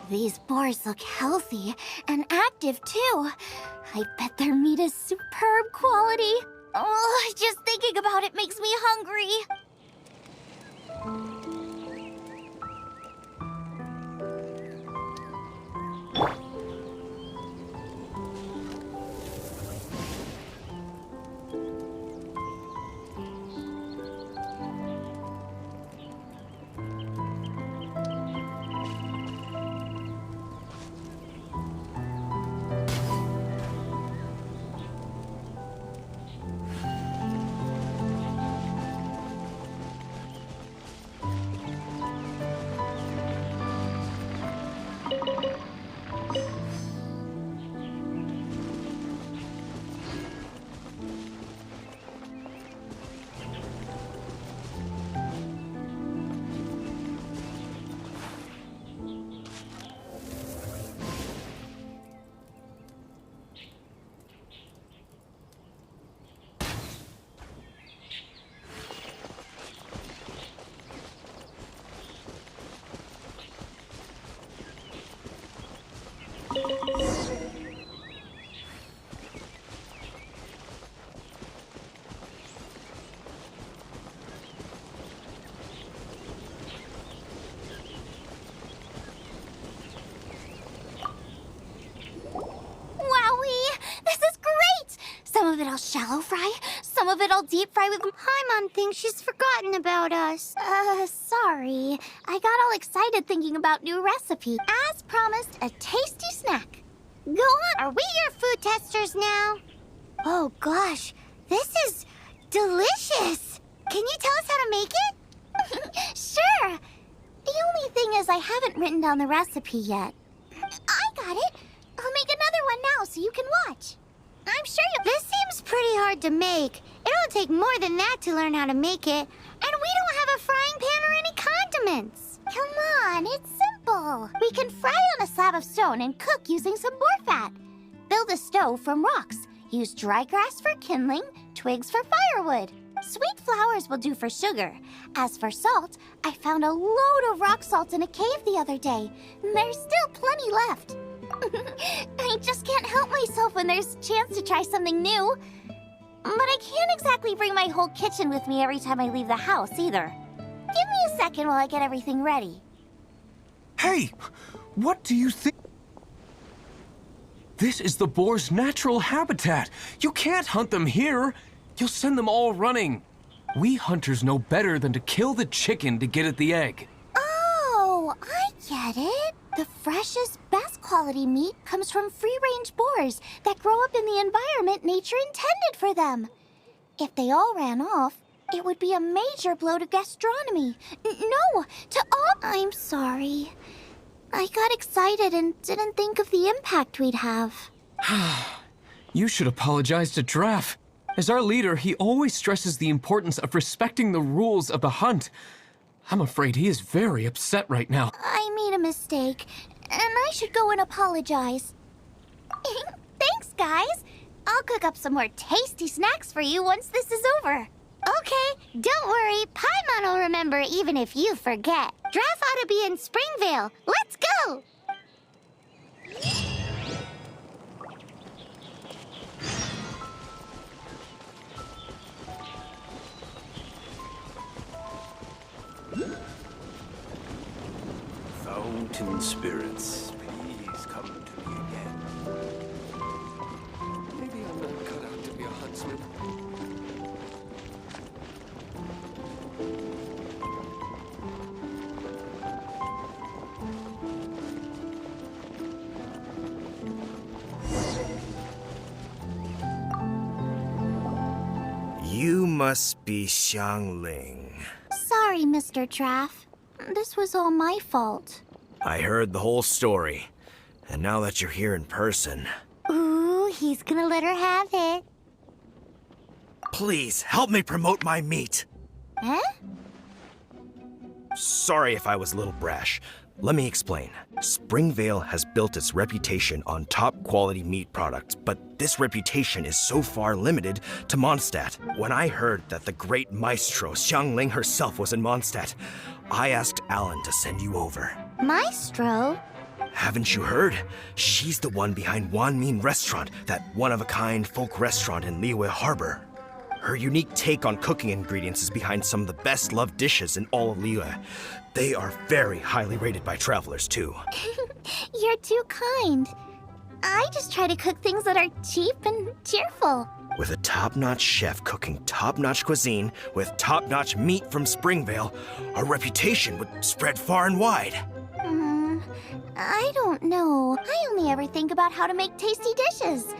These boars look healthy and active, too. I bet their meat is superb quality. Oh, just thinking about it makes me hungry. Some of it I'll shallow fry, some of it I'll deep fry with... Paimon thinks she's forgotten about us. Sorry. I got all excited thinking about new recipe. As promised, a tasty snack. Go on. Are we your food testers now? Oh gosh, this is delicious. Can you tell us how to make it? Sure. The only thing is I haven't written down the recipe yet. I got it. I'll make another one now so you can watch. I'm sure you... This seems pretty hard to make. It'll take more than that to learn how to make it. And we don't have a frying pan or any condiments. Come on, it's simple. We can fry on a slab of stone and cook using some boar fat. Build a stove from rocks. Use dry grass for kindling, twigs for firewood. Sweet flowers will do for sugar. As for salt, I found a load of rock salt in a cave the other day. There's still plenty left. I just can't help myself when there's a chance to try something new. But I can't exactly bring my whole kitchen with me every time I leave the house, either. Give me a second while I get everything ready. Hey! What do you think? This is the boar's natural habitat. You can't hunt them here. You'll send them all running. We hunters know better than to kill the chicken to get at the egg. Oh, I get it. The freshest, best quality meat comes from free-range boars that grow up in the environment nature intended for them. If they all ran off, it would be a major blow to gastronomy. No, to all... I'm sorry. I got excited and didn't think of the impact we'd have. You should apologize to Draff. As our leader, he always stresses the importance of respecting the rules of the hunt. I'm afraid he is very upset right now. I made a mistake, and I should go and apologize. Thanks, guys. I'll cook up some more tasty snacks for you once this is over. Okay, don't worry. Paimon will remember even if you forget. Draff ought to be in Springvale. Let's go! Fountain spirits, please come to me again. Maybe I'm not cut out to be a huntsman. You must be Xiangling. Sorry, Mr. Draff. This was all my fault. I heard the whole story. And now that you're here in person, Ooh, he's gonna let her have it. please help me promote my meat. Huh? Sorry if I was a little brash. Let me explain. Springvale has built its reputation on top quality meat products, but this reputation is so far limited to Mondstadt. When I heard that the great maestro Xiangling herself was in Mondstadt, I asked Alan to send you over. Maestro? Haven't you heard? She's the one behind Wanmin Restaurant, that one-of-a-kind folk restaurant in Liyue Harbor. Her unique take on cooking ingredients is behind some of the best-loved dishes in all of Liyue. They are very highly rated by travelers, too. You're too kind. I just try to cook things that are cheap and cheerful. With a top-notch chef cooking top-notch cuisine with top-notch meat from Springvale, our reputation would spread far and wide. I don't know. I only ever think about how to make tasty dishes.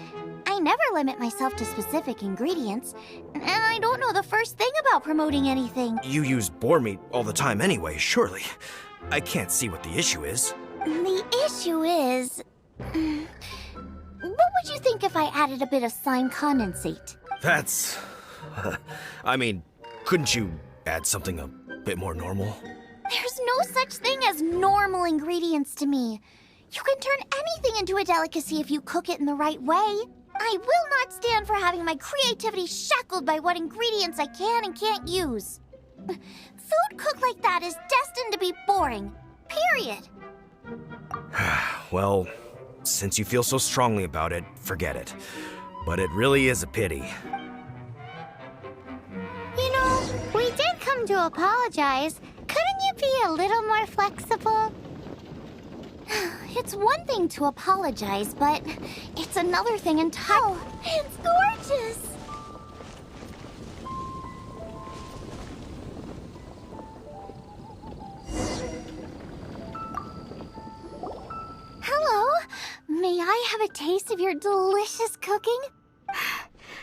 I never limit myself to specific ingredients, and I don't know the first thing about promoting anything. You use boar meat all the time anyway, surely. I can't see what the issue is. The issue is... What would you think if I added a bit of slime condensate? That's... I mean, couldn't you add something a bit more normal? There's no such thing as normal ingredients to me. You can turn anything into a delicacy if you cook it in the right way. I will not stand for having my creativity shackled by what ingredients I can and can't use. Food cooked like that is destined to be boring. Period. Well, since you feel so strongly about it, forget it. But it really is a pity. You know, we did come to apologize. Couldn't you be a little more flexible? It's one thing to apologize, but it's another thing entirely. Oh, it's gorgeous! Hello, may I have a taste of your delicious cooking?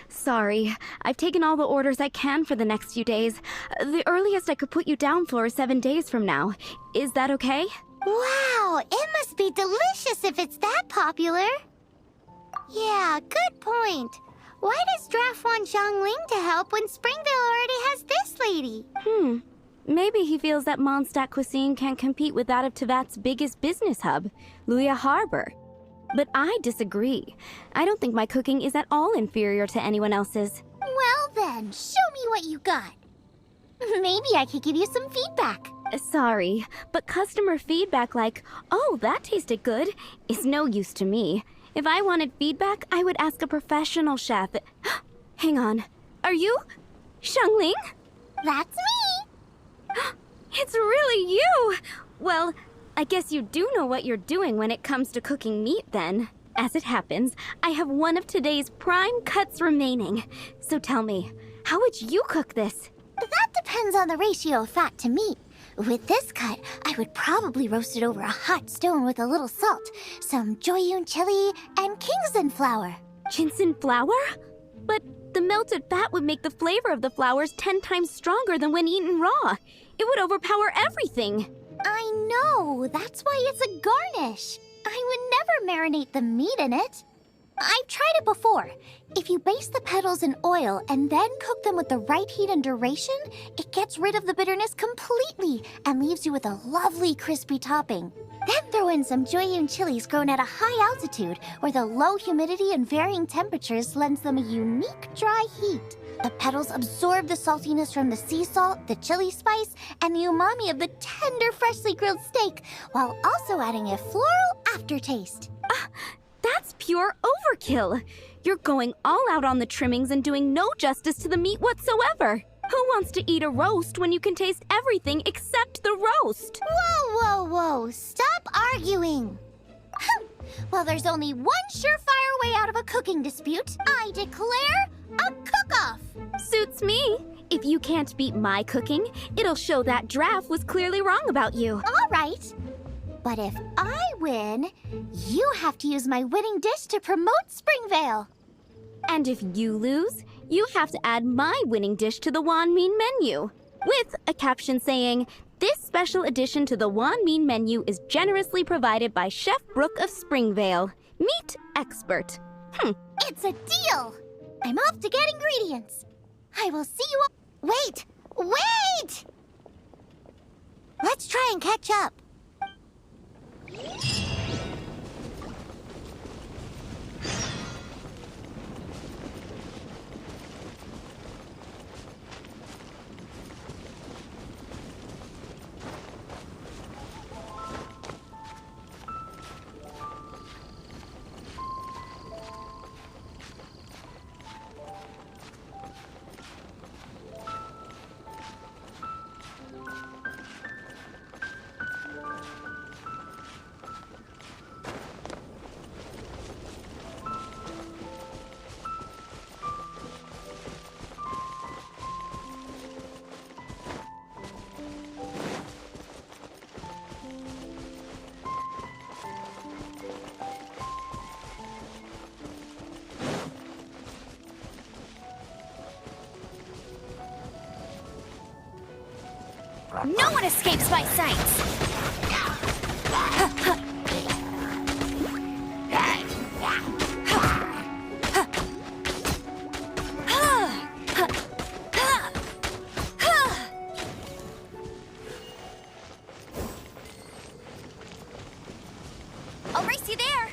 Sorry, I've taken all the orders I can for the next few days. The earliest I could put you down for is 7 days from now. Is that okay? Wow, it must be delicious if it's that popular. Yeah, good point. Why does Draft want Xiangling to help when Springvale already has this lady? Maybe he feels that Mondstadt cuisine can't compete with that of Tevat's biggest business hub, Liyue Harbor. But I disagree. I don't think my cooking is at all inferior to anyone else's. Well then, show me what you got. Maybe I could give you some feedback. Sorry, but customer feedback like, "Oh, that tasted good," is no use to me. If I wanted feedback, I would ask a professional chef. Hang on. Are you Xiangling? That's me. It's really you! Well, I guess you do know what you're doing when it comes to cooking meat then. As it happens, I have one of today's prime cuts remaining. So tell me, how would you cook this? That depends on the ratio of fat to meat. With this cut, I would probably roast it over a hot stone with a little salt, some Joyun chili, and Kingston flour. Ginseng flour? But the melted fat would make the flavor of the flowers 10 times stronger than when eaten raw. It would overpower everything. I know, that's why it's a garnish. I would never marinate the meat in it. I've tried it before. If you baste the petals in oil and then cook them with the right heat and duration, it gets rid of the bitterness completely and leaves you with a lovely crispy topping. Then throw in some Joyun chilies grown at a high altitude where the low humidity and varying temperatures lends them a unique dry heat. The petals absorb the saltiness from the sea salt, the chili spice, and the umami of the tender, freshly grilled steak, while also adding a floral aftertaste. That's pure overkill. You're going all out on the trimmings and doing no justice to the meat whatsoever. Who wants to eat a roast when you can taste everything except the roast? Whoa, whoa, whoa! Stop arguing! Well, there's only one surefire way out of a cooking dispute. I declare a cook-off! Suits me. If you can't beat my cooking, it'll show that Draft was clearly wrong about you. All right. But if I win, you have to use my winning dish to promote Springvale. And if you lose, you have to add my winning dish to the Wanmin menu, with a caption saying, This special addition to the Wanmin menu is generously provided by Chef Brooke of Springvale, meat expert. It's a deal! I'm off to get ingredients. I will see you. Wait! Wait! Let's try and catch up. No one escapes my sights! I'll race you there!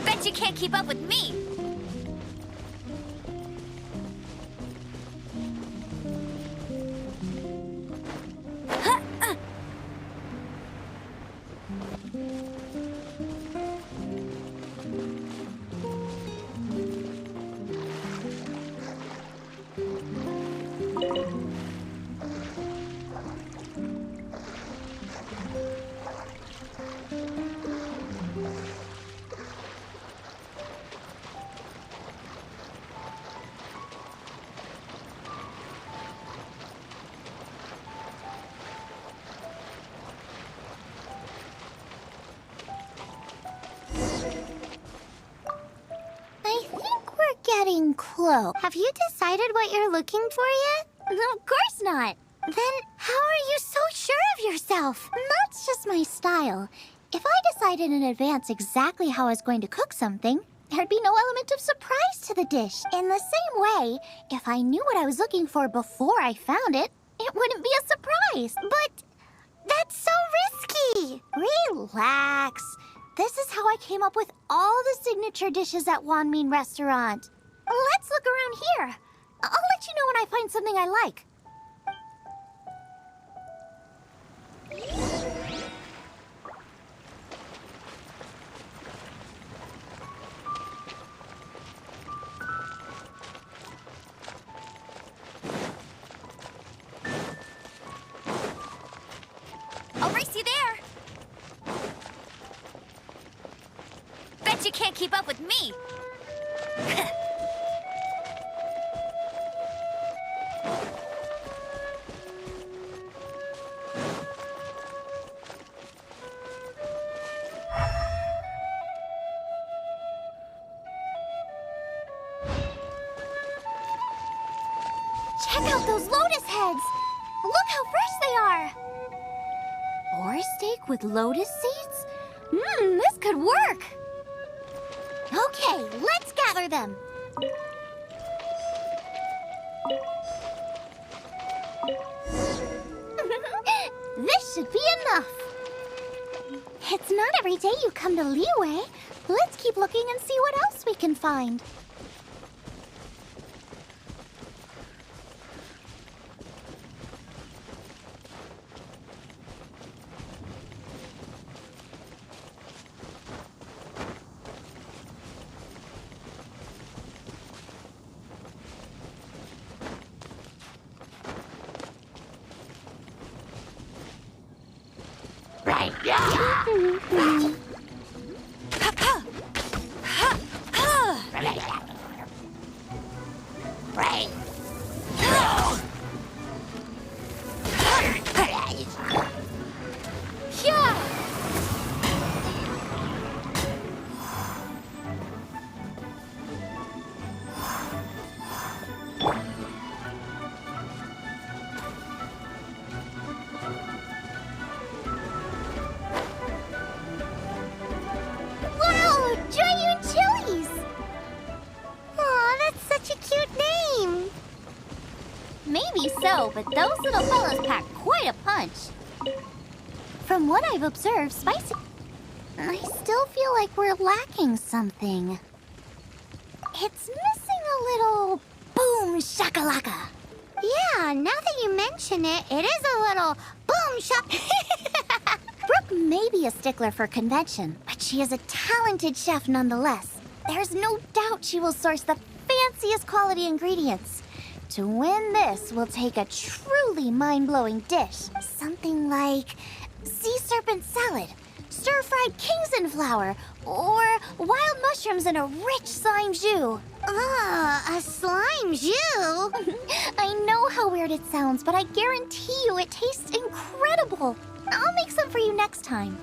Bet you can't keep up with me! Getting close. Have you decided what you're looking for yet? Of course not. Then how are you so sure of yourself? That's just my style. If I decided in advance exactly how I was going to cook something, there'd be no element of surprise to the dish. In the same way, if I knew what I was looking for before I found it, it wouldn't be a surprise. But that's so risky. Relax. This is how I came up with all the signature dishes at Wanmin Restaurant. Let's look around here. I'll let you know when I find something I like. I'll race you there. Bet you can't keep up with me. Check out those lotus heads! Look how fresh they are! Boar steak with lotus seeds? This could work! Okay, let's gather them. This should be enough. It's not every day you come to Liyue. Let's keep looking and see what else we can find. Wow, Giant Chilies! Aw, that's such a cute name. Maybe so, but those little fellas pack quite a punch. From what I've observed, Spicy... I still feel like we're lacking something. It's missing a little boom shakalaka. Yeah, now that you mention it, it is a little boom shak... Brooke may be a stickler for convention, but she is a talented chef nonetheless. There's no doubt she will source the fanciest quality ingredients. To win this, we'll take a truly mind-blowing dish. Something like sea serpent salad, stir-fried Kingston flour, or wild mushrooms in a rich slime jus. A slime jus? I know how weird it sounds, but I guarantee you it tastes incredible. I'll make some for you next time.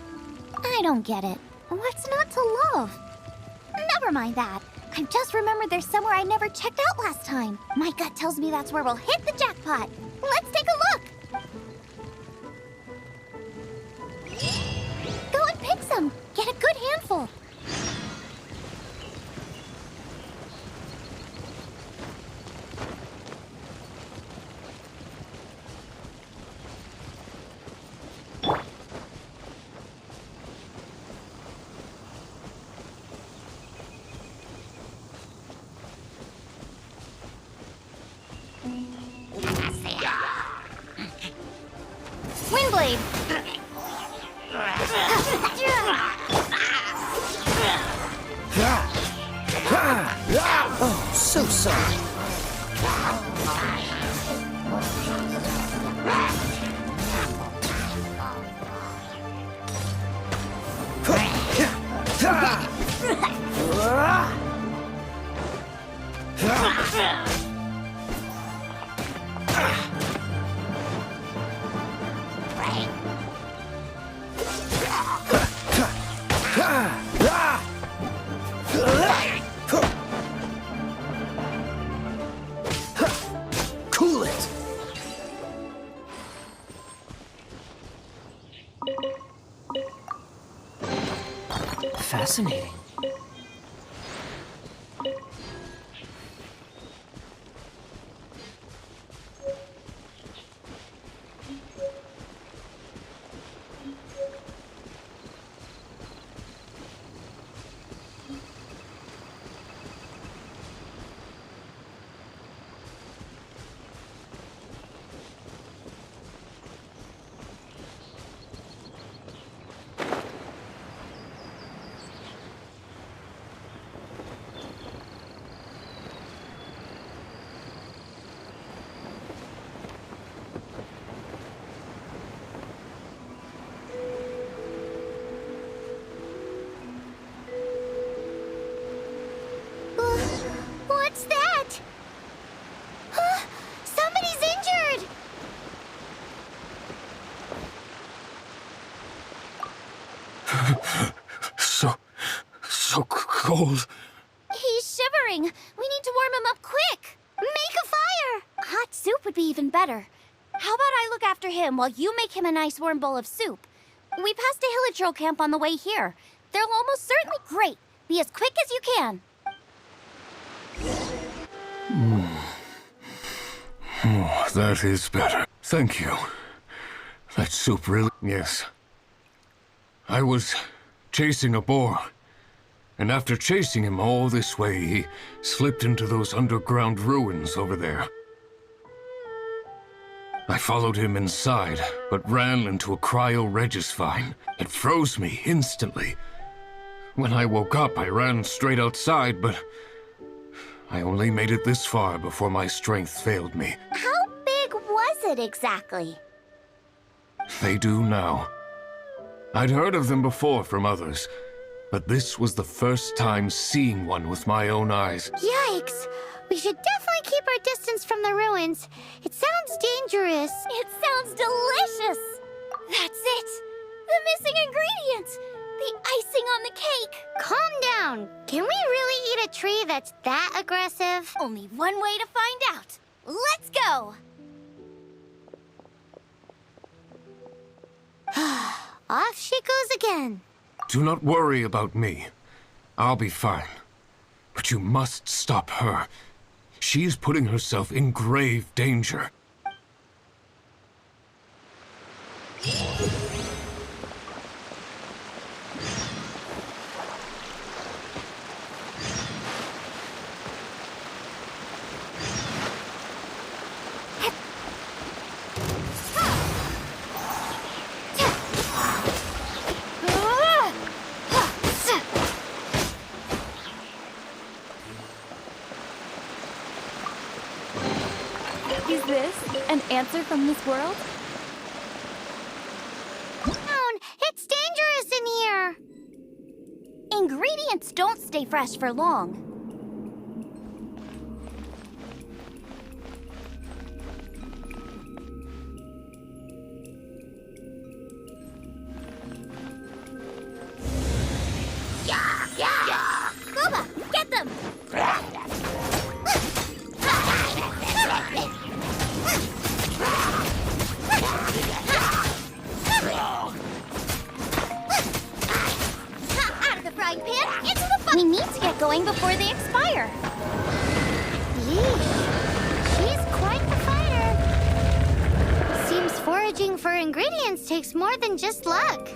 I don't get it. What's not to love? Never mind that. I've just remembered there's somewhere I never checked out last time. My gut tells me that's where we'll hit the jackpot. Let's take a look. Go and pick some. Get a good handful. Windblade! Oh, so sorry. Cool it! Fascinating. What's that? Somebody's injured! So cold. He's shivering. We need to warm him up quick. Make a fire! Hot soup would be even better. How about I look after him while you make him a nice warm bowl of soup? We passed a Hilichurl camp on the way here. They'll almost certainly... Great. Be as quick as you can. Oh, that is better. Thank you. That soup really... Yes. I was chasing a boar. And after chasing him all this way, he slipped into those underground ruins over there. I followed him inside, but ran into a cryo-regis vine. It froze me instantly. When I woke up, I ran straight outside, but I only made it this far before my strength failed me. How big was it exactly? They do now. I'd heard of them before from others, but this was the first time seeing one with my own eyes. Yikes! We should definitely keep our distance from the ruins. It sounds dangerous. It sounds delicious! That's it! The missing ingredient! The icing on the cake! Calm down. Can we really eat a tree that's that aggressive? Only one way to find out. Let's go! Off she goes again. Do not worry about me. I'll be fine. But you must stop her. She's putting herself in grave danger. Is this an answer from this world? It's dangerous in here. Ingredients don't stay fresh for long. Trulla, get them! Out of the frying pan, into the fire! We need to get going before they expire. Yeesh. She's quite the fighter. Seems foraging for ingredients takes more than just luck.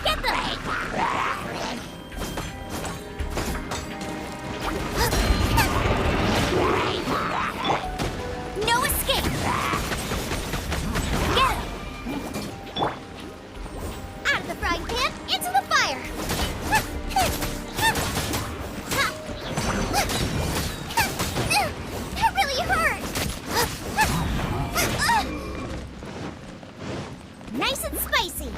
Get them! No escape! Get him! Out of the frying pan, into the fire! That really hurt! Nice and spicy!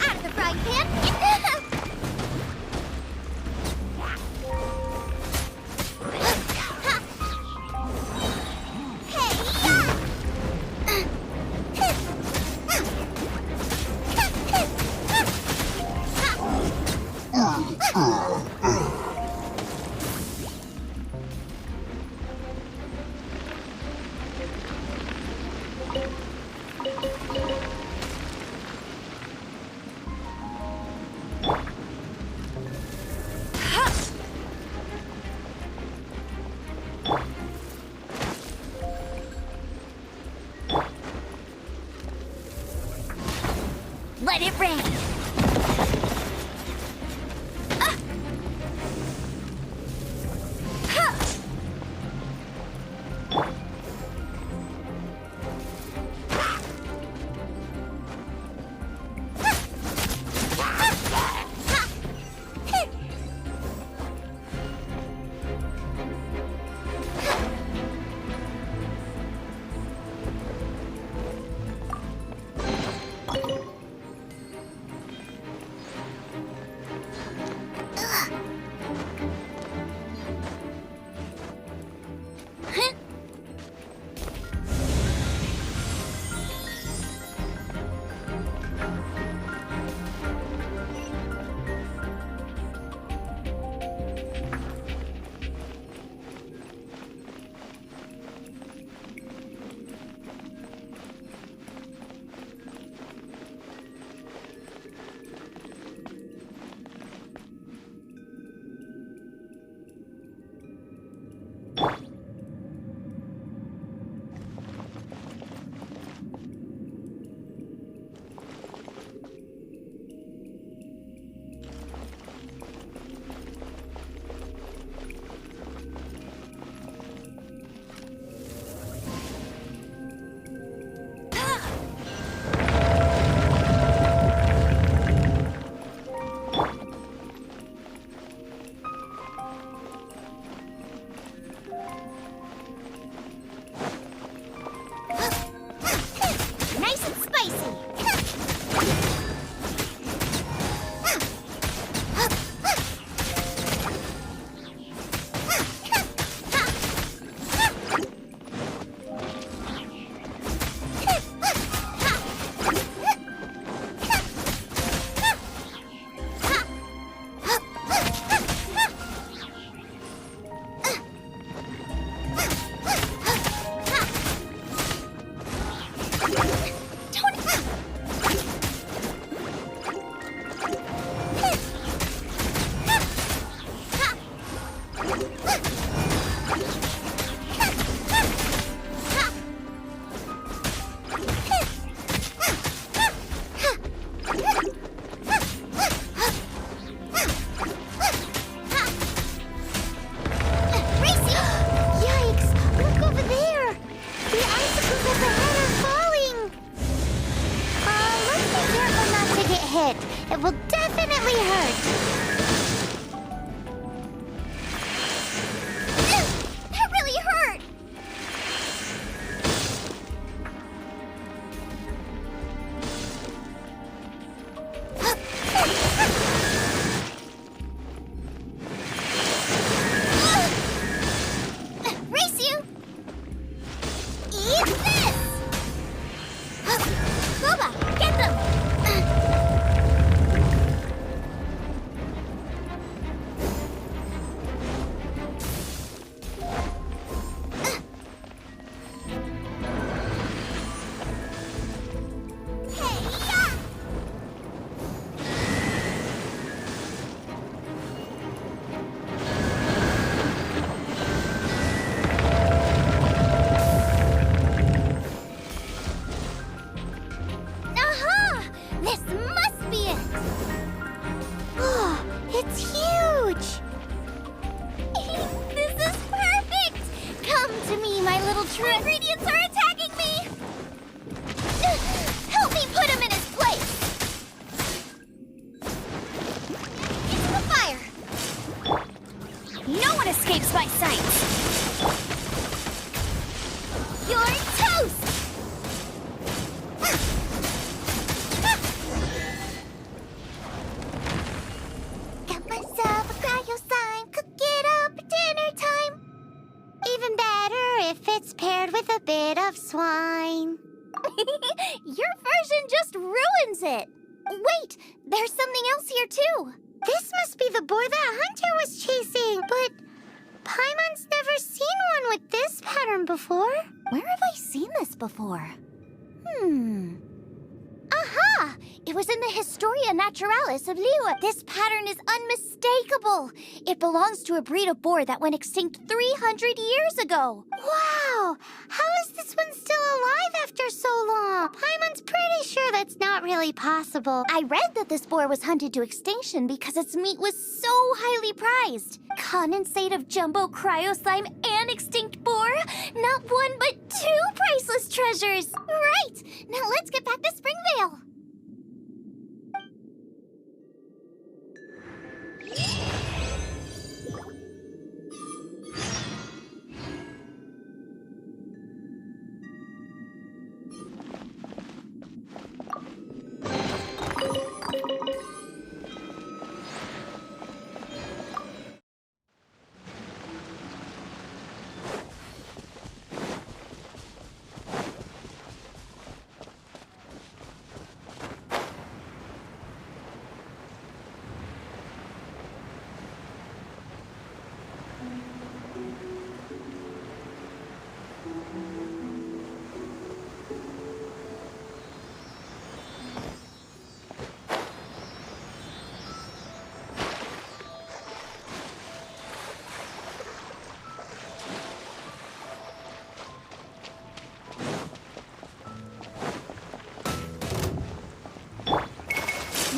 Out of the frying pan! Let it rain! hit. It will definitely hurt. That really hurt! Race you! Eat this! Trulla, get them! Hey-ya! Aha! This must be it! Oh, it's huge! This is perfect! Come to me, my little true ingredients are attacking me! Help me put him in his place! Into the fire! No one escapes my sight! You're toast! Got myself a cryo slime, cook it up at dinner time. Even better if it's paired with a bit of swine. Your version just ruins it. Wait, there's something else here too. This must be the boar that Hunter was chasing, but Paimon's never seen one with this pattern before. Where have I seen this before? Aha! It was in the Historia Naturalis of Liwa. This pattern is unmistakable. It belongs to a breed of boar that went extinct 300 years ago. Wow! How is this one still alive after so long? Paimon's pretty sure that's not really possible. I read that this boar was hunted to extinction because its meat was so highly prized. Condensate of jumbo cryo slime and extinct boar? Not one but two priceless treasures! Right! Now let's get back to Springvale!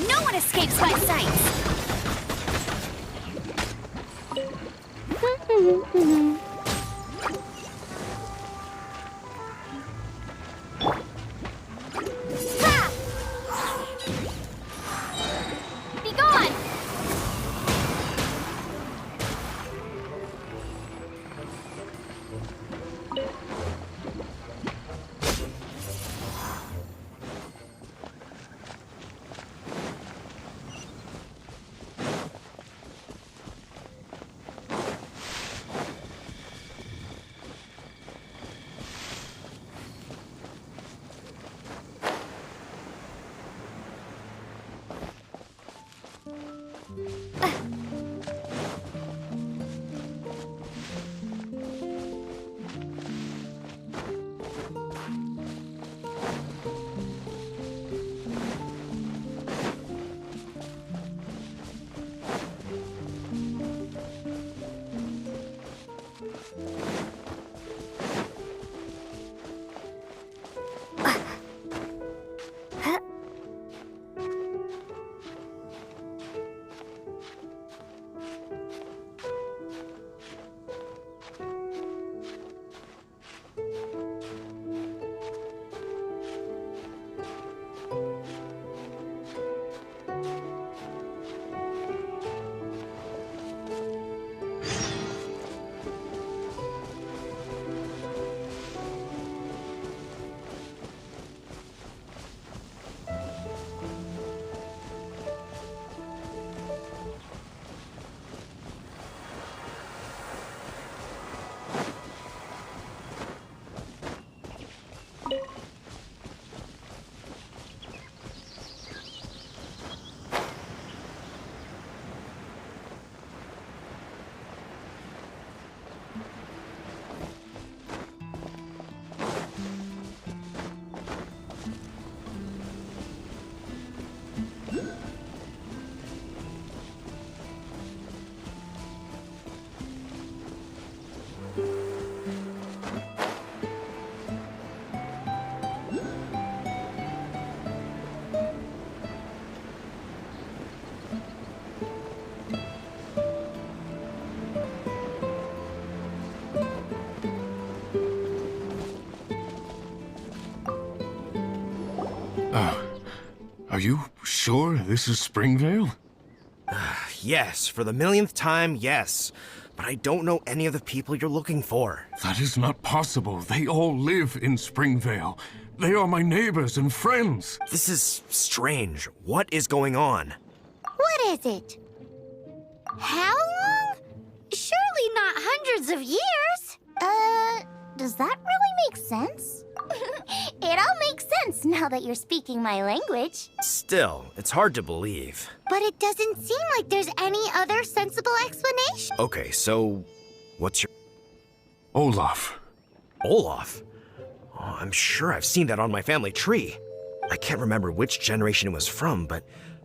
No one escapes my sights! Ha! Be gone! you sure this is Springvale? Yes, for the millionth time, yes. But I don't know any of the people you're looking for. That is not possible. They all live in Springvale. They are my neighbors and friends. This is strange. What is going on? What is it? How long? Surely not hundreds of years. Does that really make sense? It all makes sense now that you're speaking my language. Still, it's hard to believe. But it doesn't seem like there's any other sensible explanation. Okay, so what's your... Olaf. Olaf? Oh, I'm sure I've seen that on my family tree. I can't remember which generation it was from, but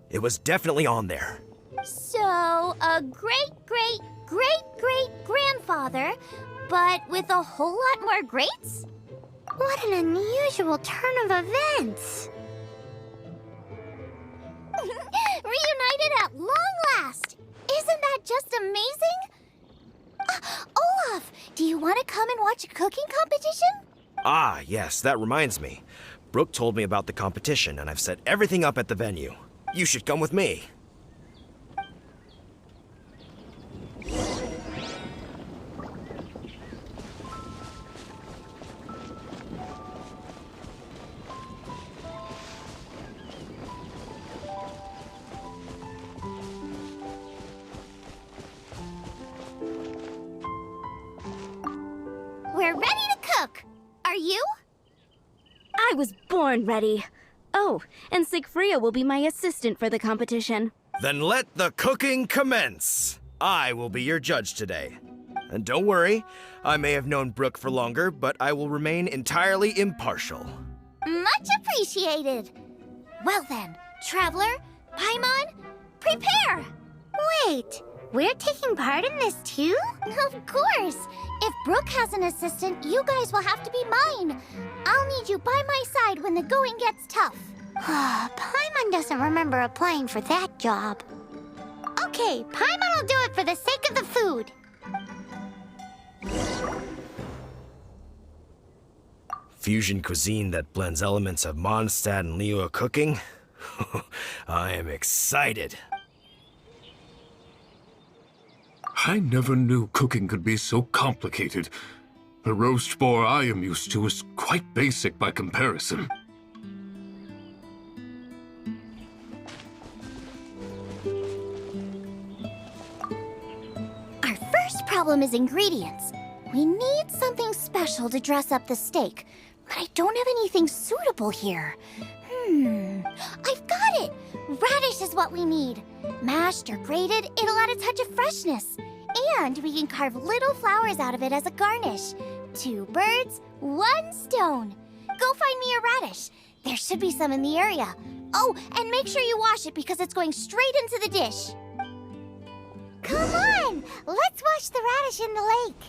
it was definitely on there. So, a great-great-great-great-grandfather, but with a whole lot more greats? What an unusual turn of events. Reunited at long last! Isn't that just amazing? Olaf, do you want to come and watch a cooking competition? Ah, yes, that reminds me. Brooke told me about the competition, and I've set everything up at the venue. You should come with me. We're ready to cook. Are you? I was born ready. Oh, and Sigfria will be my assistant for the competition. Then let the cooking commence. I will be your judge today. And don't worry, I may have known Brooke for longer, but I will remain entirely impartial. Much appreciated. Well then, Traveler, Paimon, prepare! Wait, we're taking part in this too? Of course. If Brooke has an assistant, you guys will have to be mine. I'll need you by my side when the going gets tough. Paimon doesn't remember applying for that job. Okay, Paimon will do it for the sake of the food. Fusion cuisine that blends elements of Mondstadt and Liyue cooking? I am excited. I never knew cooking could be so complicated. The roast boar I am used to is quite basic by comparison. Our first problem is ingredients. We need something special to dress up the steak, but I don't have anything suitable here. I've got it! Radish is what we need. Mashed or grated, it'll add a touch of freshness. And we can carve little flowers out of it as a garnish. 2 birds, 1 stone. Go find me a radish. There should be some in the area. Oh, and make sure you wash it because it's going straight into the dish. Come on! Let's wash the radish in the lake.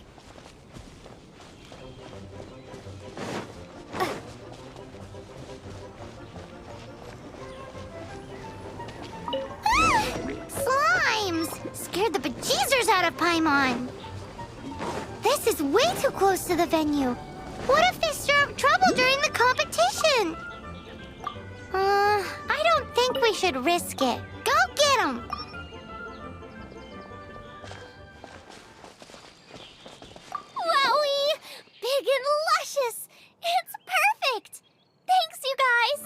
Slimes! Scared the bejeezers out of Paimon. This is way too close to the venue. What if they stir up trouble during the competition? I don't think we should risk it. Go get them! Wowie! Big and luscious! It's perfect! Thanks, you guys!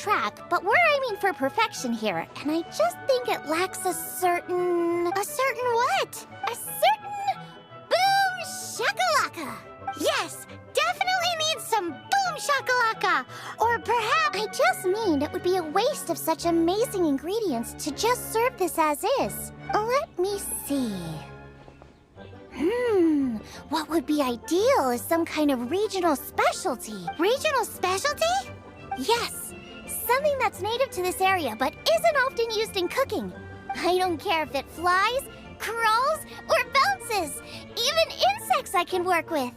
track, but we're aiming for perfection here, and I just think it lacks a certain what? A certain boom shakalaka. Yes, definitely needs some boom shakalaka. Or perhaps I just mean it would be a waste of such amazing ingredients to just serve this as is. Let me see. What would be ideal is some kind of regional specialty. Regional specialty? Yes, something that's native to this area but isn't often used in cooking. I don't care if it flies, crawls, or bounces. Even insects I can work with.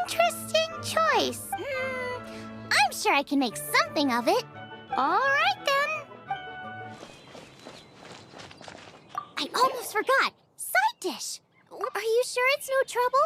Interesting choice. I'm sure I can make something of it. All right then. I almost forgot. Side dish. Are you sure it's no trouble?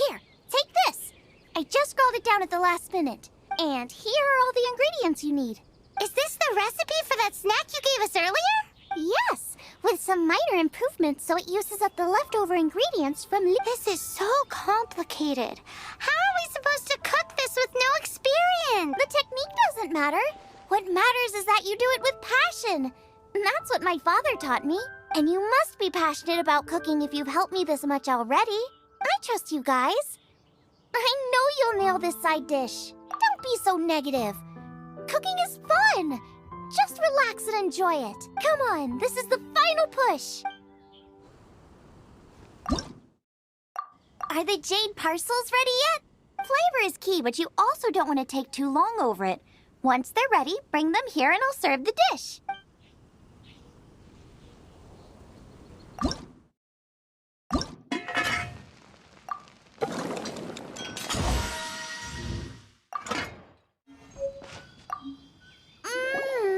Here, take this. I just scrawled it down at the last minute. And here are all the ingredients you need. Is this the recipe for that snack you gave us earlier? Yes, with some minor improvements so it uses up the leftover ingredients from... This is so complicated. How are we supposed to cook this with no experience? The technique doesn't matter. What matters is that you do it with passion. And that's what my father taught me. And you must be passionate about cooking if you've helped me this much already. I trust you guys. I know you'll nail this side dish. Don't be so negative. Cooking is fun. Just relax and enjoy it. Come on, this is the final push. Are the jade parcels ready yet? Flavor is key, but you also don't want to take too long over it. Once they're ready, bring them here and I'll serve the dish.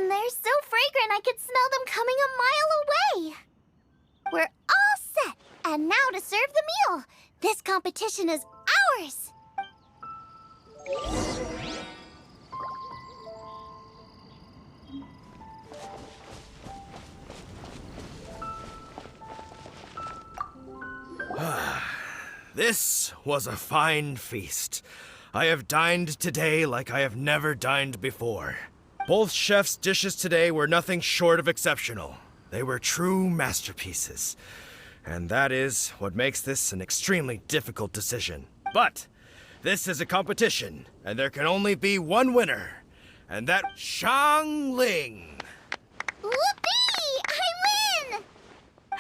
They're so fragrant I could smell them coming a mile away. We're all set, and now to serve the meal. This competition is ours. This was a fine feast. I have dined today like I have never dined before. Both chefs' dishes today were nothing short of exceptional. They were true masterpieces. And that is what makes this an extremely difficult decision. But this is a competition, and there can only be one winner. And that Shang Ling. Whoopee! I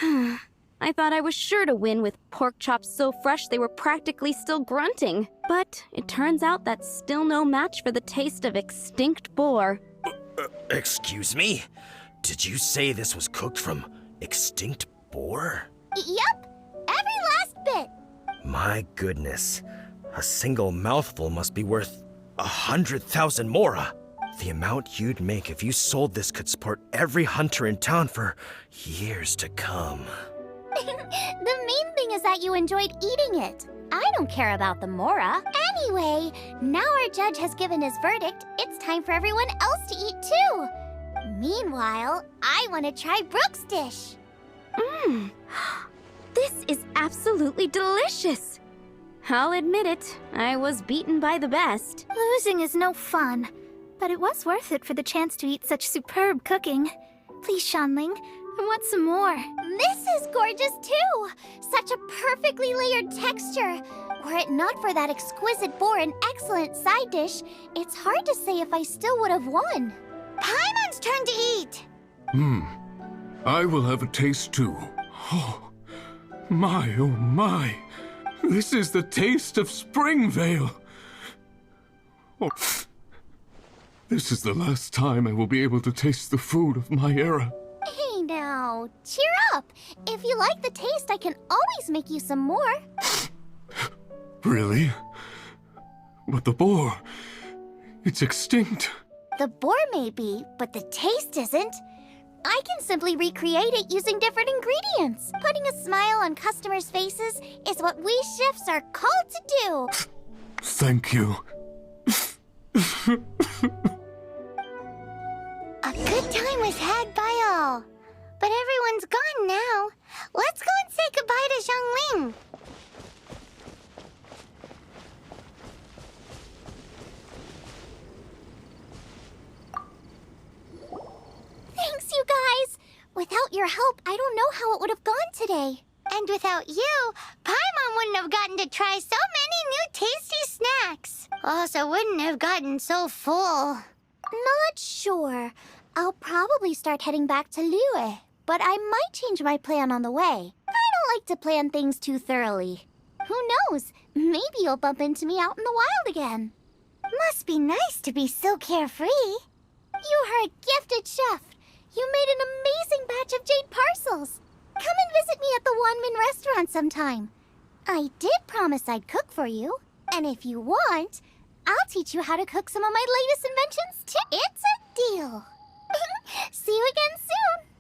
win! I thought I was sure to win with pork chops so fresh they were practically still grunting. But it turns out that's still no match for the taste of extinct boar. Excuse me? Did you say this was cooked from extinct boar? Yep, every last bit. My goodness. A single mouthful must be worth 100,000 mora. The amount you'd make if you sold this could support every hunter in town for years to come. The main thing is that you enjoyed eating it. I don't care about the mora. Anyway, now our judge has given his verdict. It's time for everyone else to eat too. Meanwhile, I want to try Brooke's dish. This is absolutely delicious. I'll admit it, I was beaten by the best. Losing is no fun, but it was worth it for the chance to eat such superb cooking. Please, Shanling, I want some more. This is gorgeous too! Such a perfectly layered texture. Were it not for that exquisite boar and excellent side dish, it's hard to say if I still would have won. Paimon's turn to eat! I will have a taste too. Oh my. This is the taste of Springvale. Oh. This is the last time I will be able to taste the food of my era. Hey now, cheer up. If you like the taste, I can always make you some more. Really? But the boar, it's extinct. The boar may be, but the taste isn't. I can simply recreate it using different ingredients. Putting a smile on customers' faces is what we chefs are called to do. Thank you. A good time was had by all. But everyone's gone now. Let's go and say goodbye to Xiangling. Without your help, I don't know how it would have gone today. And without you, Paimon wouldn't have gotten to try so many new tasty snacks. Also wouldn't have gotten so full. Not sure. I'll probably start heading back to Liyue, but I might change my plan on the way. I don't like to plan things too thoroughly. Who knows? Maybe you'll bump into me out in the wild again. Must be nice to be so carefree. You are a gifted chef. You made an amazing batch of jade parcels. Come and visit me at the Wanmin restaurant sometime. I did promise I'd cook for you. And if you want, I'll teach you how to cook some of my latest inventions too. It's a deal. See you again soon.